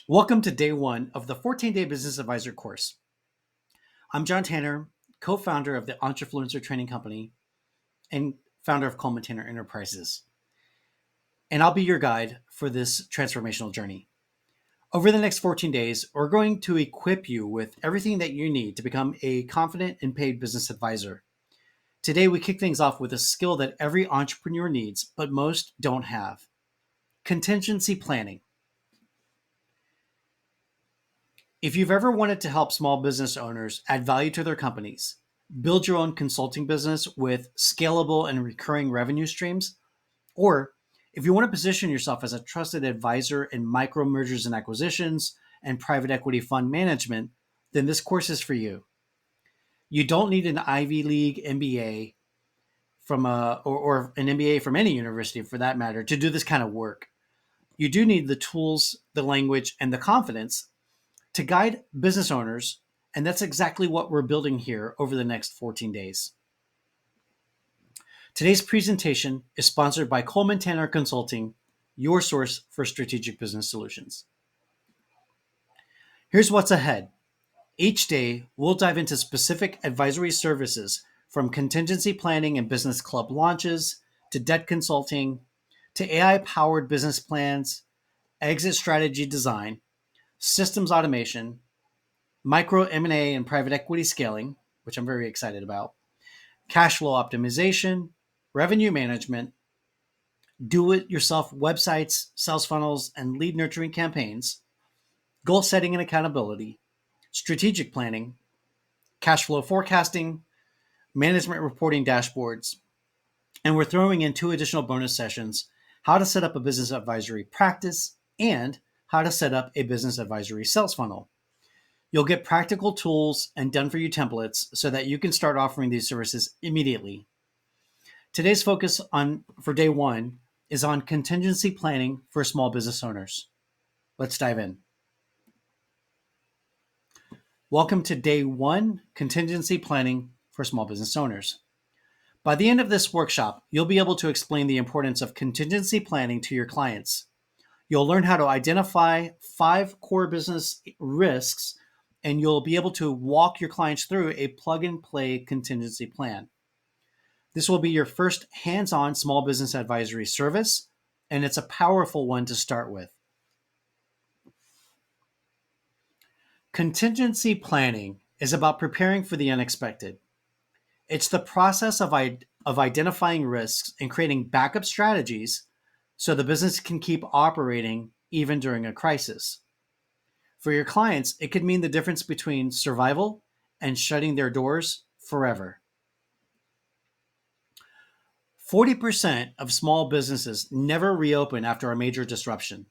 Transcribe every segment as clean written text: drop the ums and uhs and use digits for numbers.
Welcome to day one of the 14-day Business Advisor course. I'm John Tanner, co-founder of the Entrefluencer Training Company and founder of Coleman Tanner Enterprises. And I'll be your guide for this transformational journey. Over the next 14 days, we're going to equip you with everything that you need to become a confident and paid business advisor. Today, we kick things off with a skill that every entrepreneur needs, but most don't have: contingency planning. If you've ever wanted to help small business owners add value to their companies, build your own consulting business with scalable and recurring revenue streams, or if you want to position yourself as a trusted advisor in micro mergers and acquisitions and private equity fund management, then this course is for you. You don't need an Ivy League MBA or an MBA from any university for that matter to do this kind of work. You do need the tools, the language, and the confidence to guide business owners, and that's exactly what we're building here over the next 14 days. Today's presentation is sponsored by Coleman Tanner Consulting, your source for strategic business solutions. Here's what's ahead. Each day, we'll dive into specific advisory services, from contingency planning and business club launches, to debt consulting, to AI-powered business plans, exit strategy design, systems automation, micro M&A and private equity scaling, which I'm very excited about, cash flow optimization, revenue management, do-it-yourself websites, sales funnels, and lead nurturing campaigns, goal setting and accountability, strategic planning, cash flow forecasting, management reporting dashboards, and we're throwing in 2 additional bonus sessions: how to set up a business advisory practice and how to set up a business advisory sales funnel. You'll get practical tools and done-for-you templates so that you can start offering these services immediately. Today's focus for day one is on contingency planning for small business owners. Let's dive in. Welcome to day one, contingency planning for small business owners. By the end of this workshop, you'll be able to explain the importance of contingency planning to your clients. You'll learn how to identify 5 core business risks, and you'll be able to walk your clients through a plug-and-play contingency plan. This will be your first hands-on small business advisory service, and it's a powerful one to start with. Contingency planning is about preparing for the unexpected. It's the process of identifying risks and creating backup strategies so the business can keep operating even during a crisis. For your clients, it could mean the difference between survival and shutting their doors forever. 40% of small businesses never reopen after a major disruption.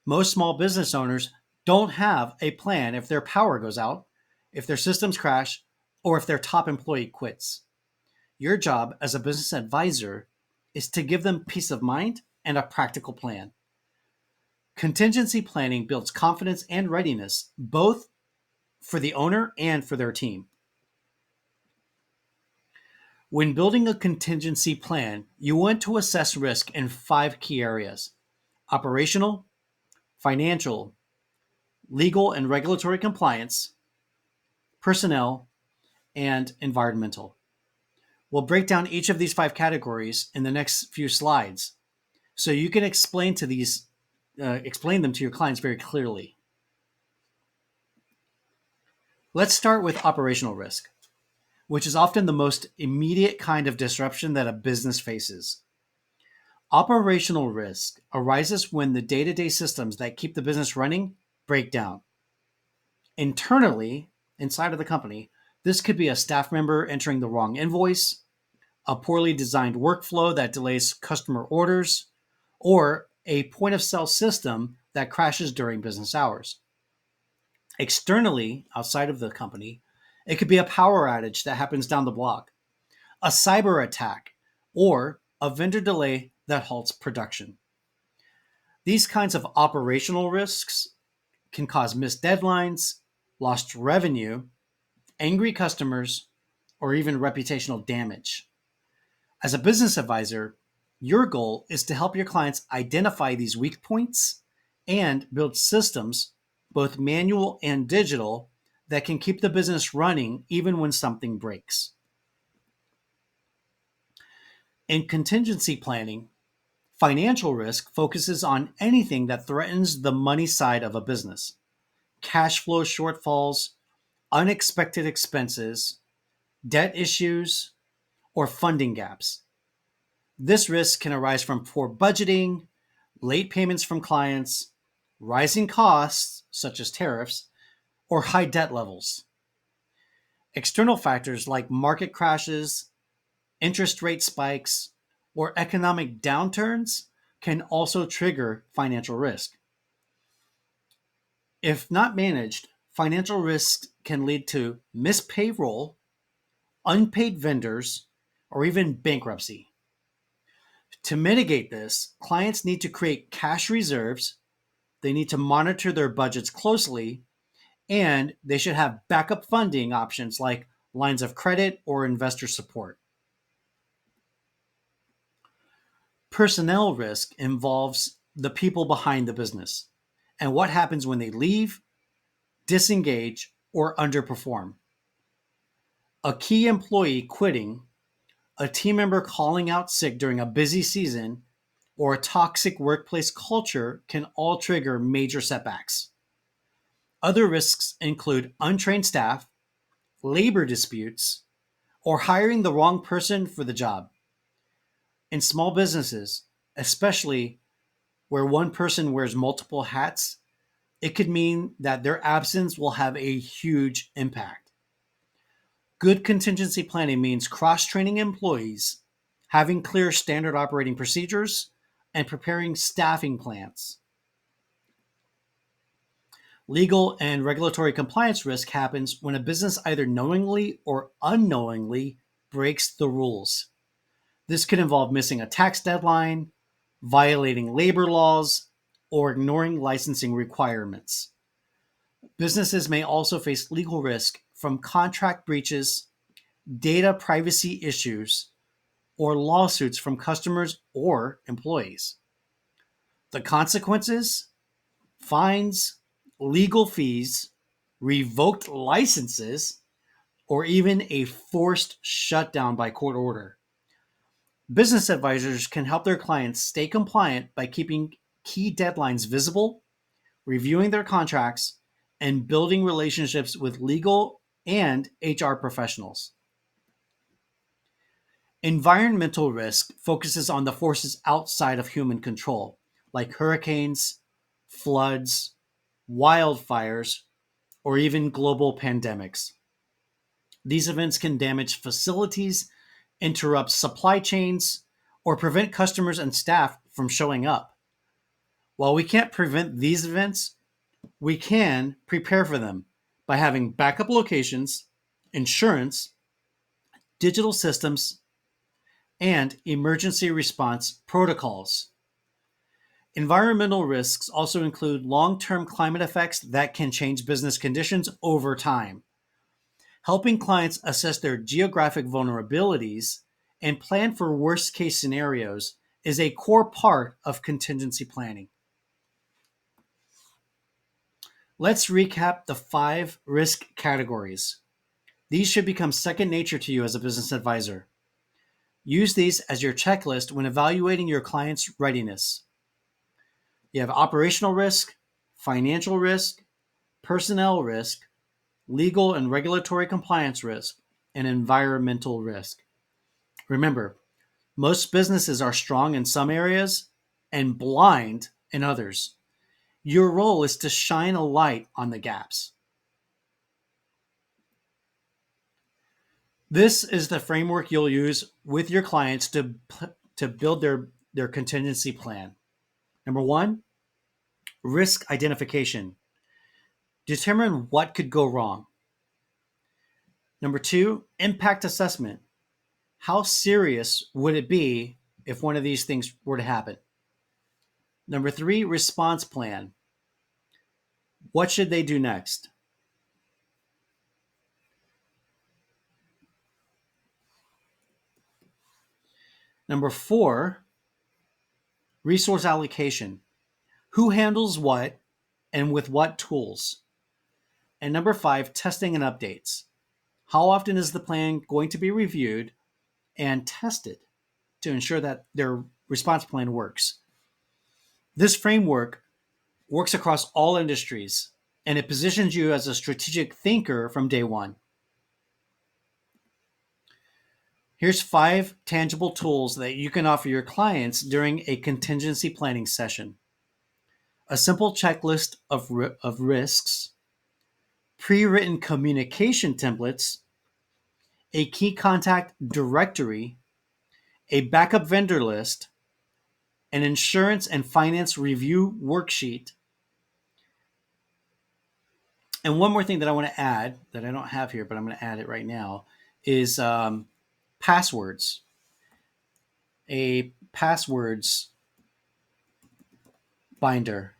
Most small business owners don't have a plan if their power goes out, if their systems crash, or if their top employee quits. Your job as a business advisor is to give them peace of mind and a practical plan. Contingency planning builds confidence and readiness, both for the owner and for their team. When building a contingency plan, you want to assess risk in 5 key areas: operational, financial, legal and regulatory compliance, personnel, and environmental. We'll break down each of these 5 categories in the next few slides so you can explain them to your clients very clearly. Let's start with operational risk, which is often the most immediate kind of disruption that a business faces. Operational risk arises when the day-to-day systems that keep the business running break down. Internally, inside of the company, this could be a staff member entering the wrong invoice, a poorly designed workflow that delays customer orders, or a point-of-sale system that crashes during business hours. Externally, outside of the company, it could be a power outage that happens down the block, a cyber attack, or a vendor delay that halts production. These kinds of operational risks can cause missed deadlines, lost revenue, angry customers, or even reputational damage. As a business advisor, your goal is to help your clients identify these weak points and build systems, both manual and digital, that can keep the business running even when something breaks. In contingency planning, financial risk focuses on anything that threatens the money side of a business: cash flow shortfalls, unexpected expenses, debt issues, or funding gaps. This risk can arise from poor budgeting, late payments from clients, rising costs, such as tariffs, or high debt levels. External factors like market crashes, interest rate spikes, or economic downturns can also trigger financial risk. If not managed, financial risk can lead to missed payroll, unpaid vendors, or even bankruptcy. To mitigate this, clients need to create cash reserves, they need to monitor their budgets closely, and they should have backup funding options like lines of credit or investor support. Personnel risk involves the people behind the business and what happens when they leave, disengage, or underperform. A key employee quitting, a team member calling out sick during a busy season, or a toxic workplace culture can all trigger major setbacks. Other risks include untrained staff, labor disputes, or hiring the wrong person for the job. In small businesses, especially where one person wears multiple hats, it could mean that their absence will have a huge impact. Good contingency planning means cross training employees, having clear standard operating procedures, and preparing staffing plans. Legal and regulatory compliance risk happens when a business either knowingly or unknowingly breaks the rules. This could involve missing a tax deadline, violating labor laws, or ignoring licensing requirements. Businesses may also face legal risk from contract breaches, data privacy issues, or lawsuits from customers or employees. The consequences: fines, legal fees, revoked licenses, or even a forced shutdown by court order. Business advisors can help their clients stay compliant by keeping key deadlines visible, reviewing their contracts, and building relationships with legal and HR professionals. Environmental risk focuses on the forces outside of human control, like hurricanes, floods, wildfires, or even global pandemics. These events can damage facilities, interrupt supply chains, or prevent customers and staff from showing up. While we can't prevent these events, we can prepare for them by having backup locations, insurance, digital systems, and emergency response protocols. Environmental risks also include long term climate effects that can change business conditions over time. Helping clients assess their geographic vulnerabilities and plan for worst case scenarios is a core part of contingency planning. Let's recap the 5 risk categories. These should become second nature to you as a business advisor. Use these as your checklist when evaluating your client's readiness. You have operational risk, financial risk, personnel risk, legal and regulatory compliance risk, and environmental risk. Remember, most businesses are strong in some areas and blind in others. Your role is to shine a light on the gaps. This is the framework you'll use with your clients to build their contingency plan. Number one, risk identification. Determine what could go wrong. Number two, impact assessment. How serious would it be if one of these things were to happen? Number three, response plan. What should they do next? Number four, resource allocation. Who handles what and with what tools? And number 5, testing and updates. How often is the plan going to be reviewed and tested to ensure that their response plan works? This framework works across all industries, and it positions you as a strategic thinker from day one. Here's 5 tangible tools that you can offer your clients during a contingency planning session: a simple checklist of risks, pre written communication templates, a key contact directory, a backup vendor list, an insurance and finance review worksheet. And one more thing that I want to add that I don't have here, but I'm going to add it right now, is passwords. A passwords binder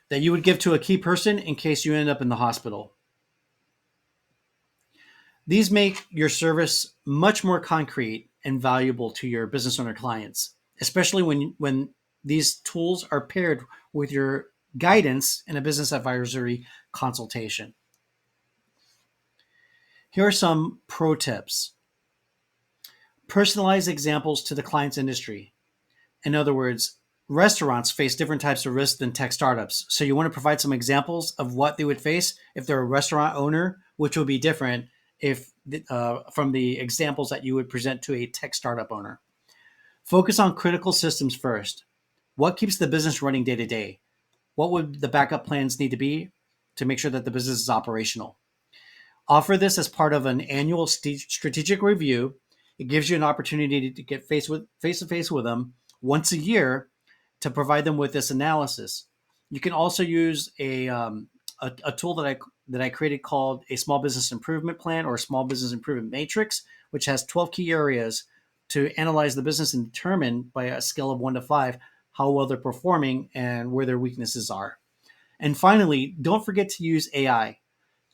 that you would give to a key person in case you end up in the hospital. These make your service much more concrete and valuable to your business owner clients, especially when these tools are paired with your guidance in a business advisory consultation. Here are some pro tips. Personalize examples to the client's industry. In other words, restaurants face different types of risks than tech startups. So you want to provide some examples of what they would face if they're a restaurant owner, which will be different if from the examples that you would present to a tech startup owner. Focus on critical systems first. What keeps the business running day to day? What would the backup plans need to be to make sure that the business is operational? Offer this as part of an annual strategic review. It gives you an opportunity to get face to face with them once a year to provide them with this analysis. You can also use a tool that I created called a small business improvement plan or a small business improvement matrix, which has 12 key areas to analyze the business and determine by a scale of 1 to 5 how well they're performing and where their weaknesses are. And finally, don't forget to use AI.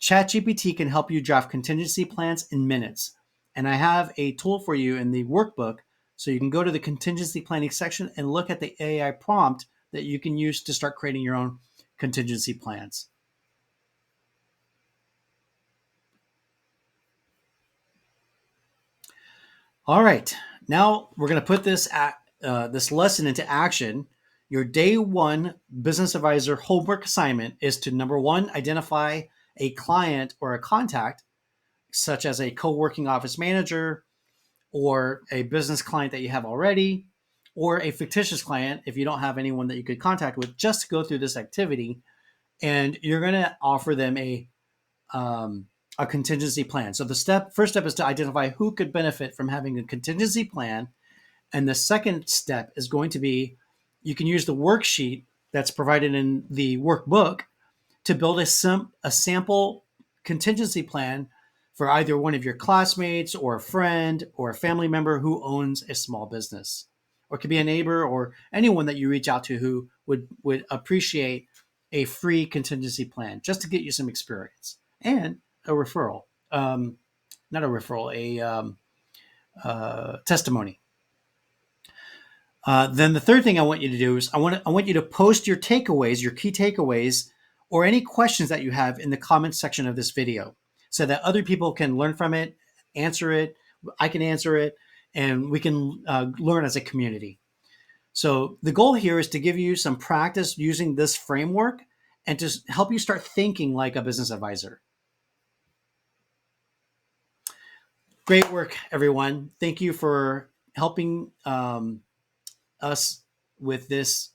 ChatGPT can help you draft contingency plans in minutes. And I have a tool for you in the workbook, so you can go to the contingency planning section and look at the AI prompt that you can use to start creating your own contingency plans. All right, now we're going to put this lesson into action. Your day one business advisor homework assignment is to, number 1, identify a client or a contact, such as a co-working office manager or a business client that you have already, or a fictitious client if you don't have anyone that you could contact with, just to go through this activity. And you're going to offer them a contingency plan. So the first step is to identify who could benefit from having a contingency plan. And the second step is going to be, you can use the worksheet that's provided in the workbook to build a sample contingency plan for either one of your classmates or a friend or a family member who owns a small business, or it could be a neighbor or anyone that you reach out to who would appreciate a free contingency plan just to get you some experience and a referral. Not a referral, a testimony. Then the third thing I want you to do is I want you to post your takeaways, your key takeaways, or any questions that you have in the comments section of this video, so that other people can learn from it, answer it, I can answer it, and we can learn as a community. So the goal here is to give you some practice using this framework and to help you start thinking like a business advisor. Great work, everyone. Thank you for helping us with this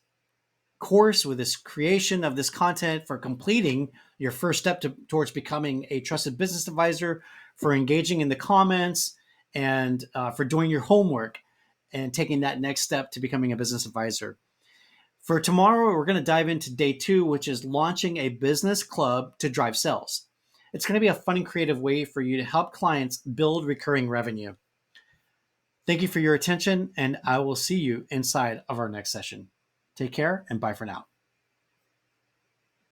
course, with this creation of this content, for completing your first step towards becoming a trusted business advisor, for engaging in the comments, and for doing your homework and taking that next step to becoming a business advisor. For tomorrow, we're going to dive into day 2, which is launching a business club to drive sales. It's going to be a fun and creative way for you to help clients build recurring revenue. Thank you for your attention, and I will see you inside of our next session. Take care and bye for now.